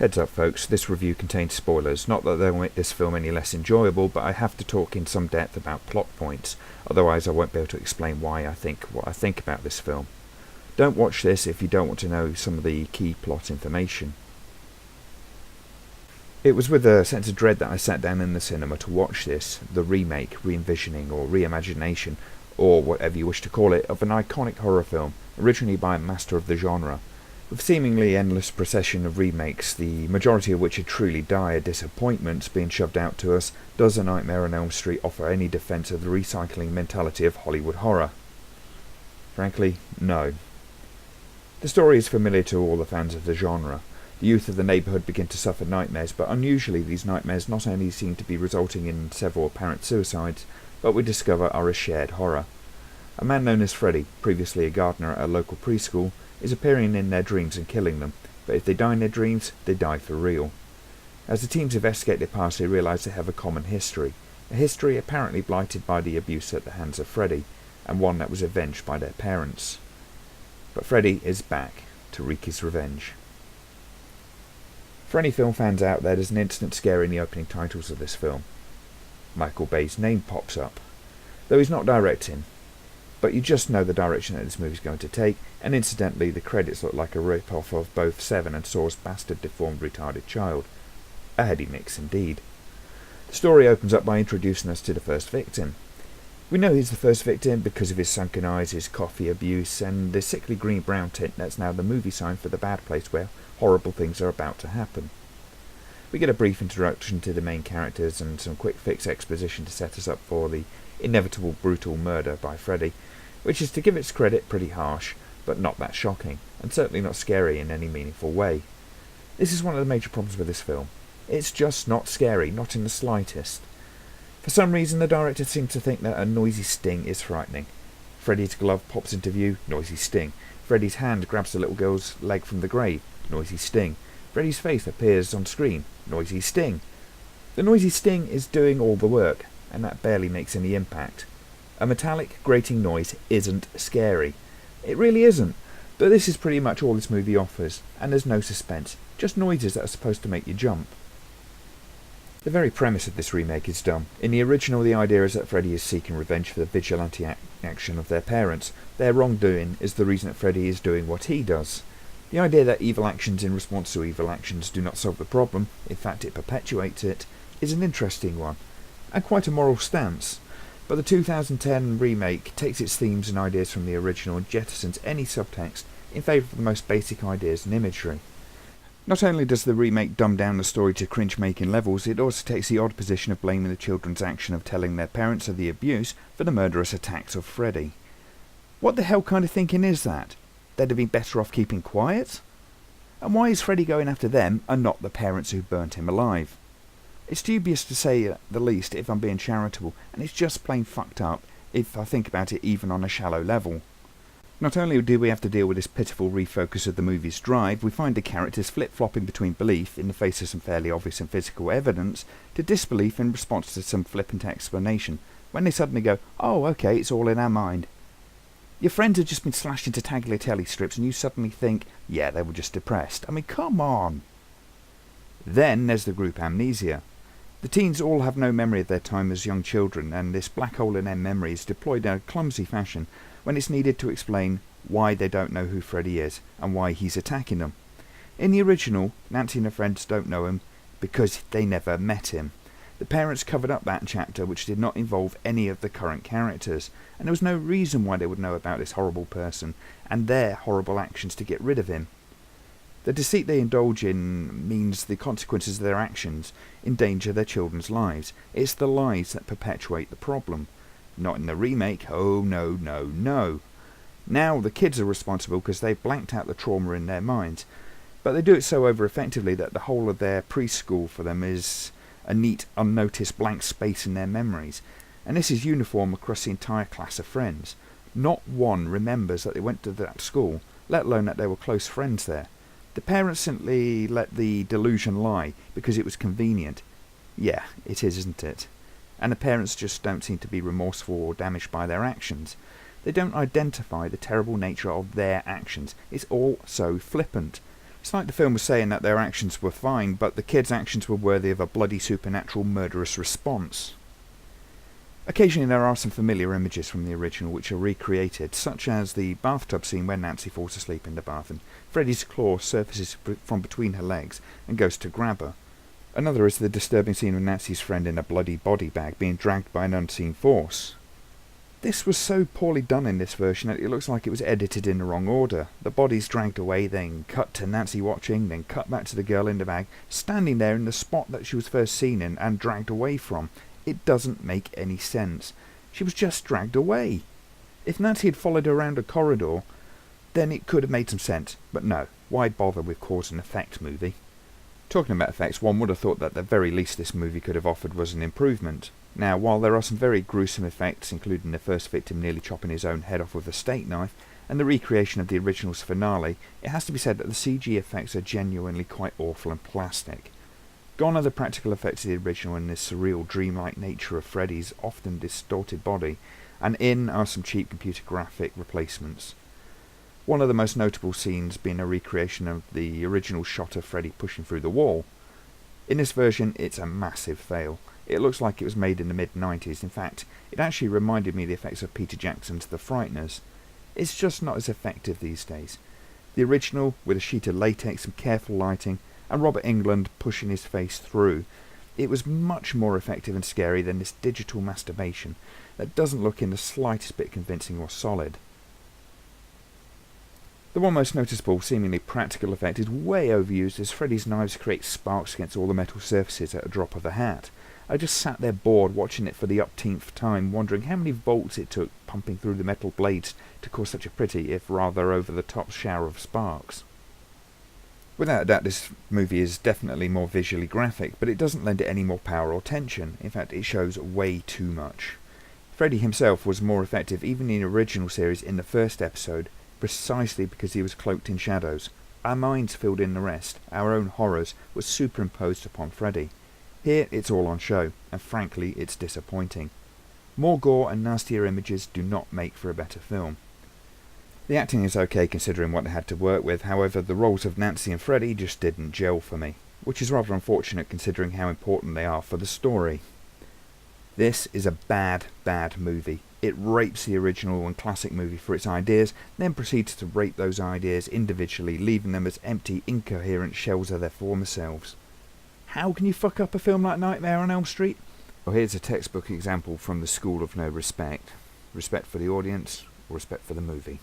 Heads up folks, this review contains spoilers. Not that they'll make this film any less enjoyable, but I have to talk in some depth about plot points, otherwise I won't be able to explain why I think what I think about this film. Don't watch this if you don't want to know some of the key plot information. It was with a sense of dread that I sat down in the cinema to watch this, the remake, re-envisioning or reimagination, or whatever you wish to call it, of an iconic horror film, originally by a master of the genre. With a seemingly endless procession of remakes, the majority of which are truly dire disappointments being shoved out to us, does A Nightmare on Elm Street offer any defence of the recycling mentality of Hollywood horror? Frankly, no. The story is familiar to all the fans of the genre. The youth of the neighbourhood begin to suffer nightmares, but unusually these nightmares not only seem to be resulting in several apparent suicides, but we discover are a shared horror. A man known as Freddy, previously a gardener at a local preschool, is appearing in their dreams and killing them, but if they die in their dreams, they die for real. As the teams investigate their past, they realise they have a common history, a history apparently blighted by the abuse at the hands of Freddy, and one that was avenged by their parents. But Freddy is back to wreak his revenge. For any film fans out there, there's an instant scare in the opening titles of this film. Michael Bay's name pops up, though he's not directing. But you just know the direction that this movie's going to take, and incidentally the credits look like a rip-off of both Seven and Saw's Bastard Deformed Retarded Child. A heady mix indeed. The story opens up by introducing us to the first victim. We know he's the first victim because of his sunken eyes, his coffee abuse, and the sickly green-brown tint that's now the movie sign for the bad place where horrible things are about to happen. We get a brief introduction to the main characters and some quick-fix exposition to set us up for the inevitable brutal murder by Freddy, which is, to give its credit, pretty harsh, but not that shocking, and certainly not scary in any meaningful way. This is one of the major problems with this film. It's just not scary, not in the slightest. For some reason the director seems to think that a noisy sting is frightening. Freddy's glove pops into view, noisy sting. Freddy's hand grabs the little girl's leg from the grave, noisy sting. Freddy's face appears on screen, noisy sting. The noisy sting is doing all the work, and that barely makes any impact. A metallic, grating noise isn't scary. It really isn't, but this is pretty much all this movie offers, and there's no suspense, just noises that are supposed to make you jump. The very premise of this remake is dumb. In the original, the idea is that Freddy is seeking revenge for the vigilante action of their parents. Their wrongdoing is the reason that Freddy is doing what he does. The idea that evil actions in response to evil actions do not solve the problem, in fact it perpetuates it, is an interesting one, and quite a moral stance. But the 2010 remake takes its themes and ideas from the original and jettisons any subtext in favour of the most basic ideas and imagery. Not only does the remake dumb down the story to cringe-making levels, it also takes the odd position of blaming the children's action of telling their parents of the abuse for the murderous attacks of Freddy. What the hell kind of thinking is that? They'd have been better off keeping quiet? And why is Freddy going after them and not the parents who burnt him alive? It's dubious to say the least if I'm being charitable, and it's just plain fucked up if I think about it even on a shallow level. Not only do we have to deal with this pitiful refocus of the movie's drive, we find the characters flip-flopping between belief in the face of some fairly obvious and physical evidence to disbelief in response to some flippant explanation, when they suddenly go, oh okay, it's all in our mind. Your friends have just been slashed into tagliatelle strips and you suddenly think, yeah, they were just depressed. I mean, come on! Then there's the group amnesia. The teens all have no memory of their time as young children, and this black hole in their memory is deployed in a clumsy fashion when it's needed to explain why they don't know who Freddy is and why he's attacking them. In the original, Nancy and her friends don't know him because they never met him. The parents covered up that chapter, which did not involve any of the current characters, and there was no reason why they would know about this horrible person and their horrible actions to get rid of him. The deceit they indulge in means the consequences of their actions endanger their children's lives. It's the lies that perpetuate the problem. Not in the remake, oh no, no, no. Now the kids are responsible because they've blanked out the trauma in their minds, but they do it so over-effectively that the whole of their preschool for them is a neat, unnoticed blank space in their memories, and this is uniform across the entire class of friends. Not one remembers that they went to that school, let alone that they were close friends there. The parents simply let the delusion lie because it was convenient. Yeah, it is, isn't it? And the parents just don't seem to be remorseful or damaged by their actions. They don't identify the terrible nature of their actions. It's all so flippant. It's like the film was saying that their actions were fine, but the kids' actions were worthy of a bloody supernatural murderous response. Occasionally there are some familiar images from the original which are recreated, such as the bathtub scene where Nancy falls asleep in the bath and Freddy's claw surfaces from between her legs and goes to grab her. Another is the disturbing scene of Nancy's friend in a bloody body bag being dragged by an unseen force. This was so poorly done in this version that it looks like it was edited in the wrong order. The body's dragged away, then cut to Nancy watching, then cut back to the girl in the bag, standing there in the spot that she was first seen in and dragged away from. It doesn't make any sense. She was just dragged away. If Nancy had followed her around a corridor, then it could have made some sense. But no, why bother with cause and effect movie? Talking about effects, one would have thought that the very least this movie could have offered was an improvement. Now, while there are some very gruesome effects, including the first victim nearly chopping his own head off with a steak knife, and the recreation of the original's finale, it has to be said that the CG effects are genuinely quite awful and plastic. Gone are the practical effects of the original and the surreal, dreamlike nature of Freddy's often distorted body, and in are some cheap computer graphic replacements. One of the most notable scenes being a recreation of the original shot of Freddy pushing through the wall. In this version, it's a massive fail. It looks like it was made in the mid-90s. In fact, it actually reminded me of the effects of Peter Jackson's The Frighteners. It's just not as effective these days. The original, with a sheet of latex and careful lighting, and Robert Englund pushing his face through, it was much more effective and scary than this digital masturbation that doesn't look in the slightest bit convincing or solid. The one most noticeable, seemingly practical effect is way overused as Freddy's knives create sparks against all the metal surfaces at a drop of a hat. I just sat there bored watching it for the upteenth time, wondering how many volts it took pumping through the metal blades to cause such a pretty, if rather over-the-top shower of sparks. Without a doubt, this movie is definitely more visually graphic, but it doesn't lend it any more power or tension. In fact, it shows way too much. Freddy himself was more effective even in the original series in the first episode, precisely because he was cloaked in shadows. Our minds filled in the rest. Our own horrors were superimposed upon Freddy. Here, it's all on show, and frankly, it's disappointing. More gore and nastier images do not make for a better film. The acting is okay considering what they had to work with, however the roles of Nancy and Freddy just didn't gel for me, which is rather unfortunate considering how important they are for the story. This is a bad movie. It rapes the original and classic movie for its ideas, then proceeds to rape those ideas individually, leaving them as empty, incoherent shells of their former selves. How can you fuck up a film like Nightmare on Elm Street? Well, here's a textbook example from the School of No Respect. Respect for the audience, or respect for the movie.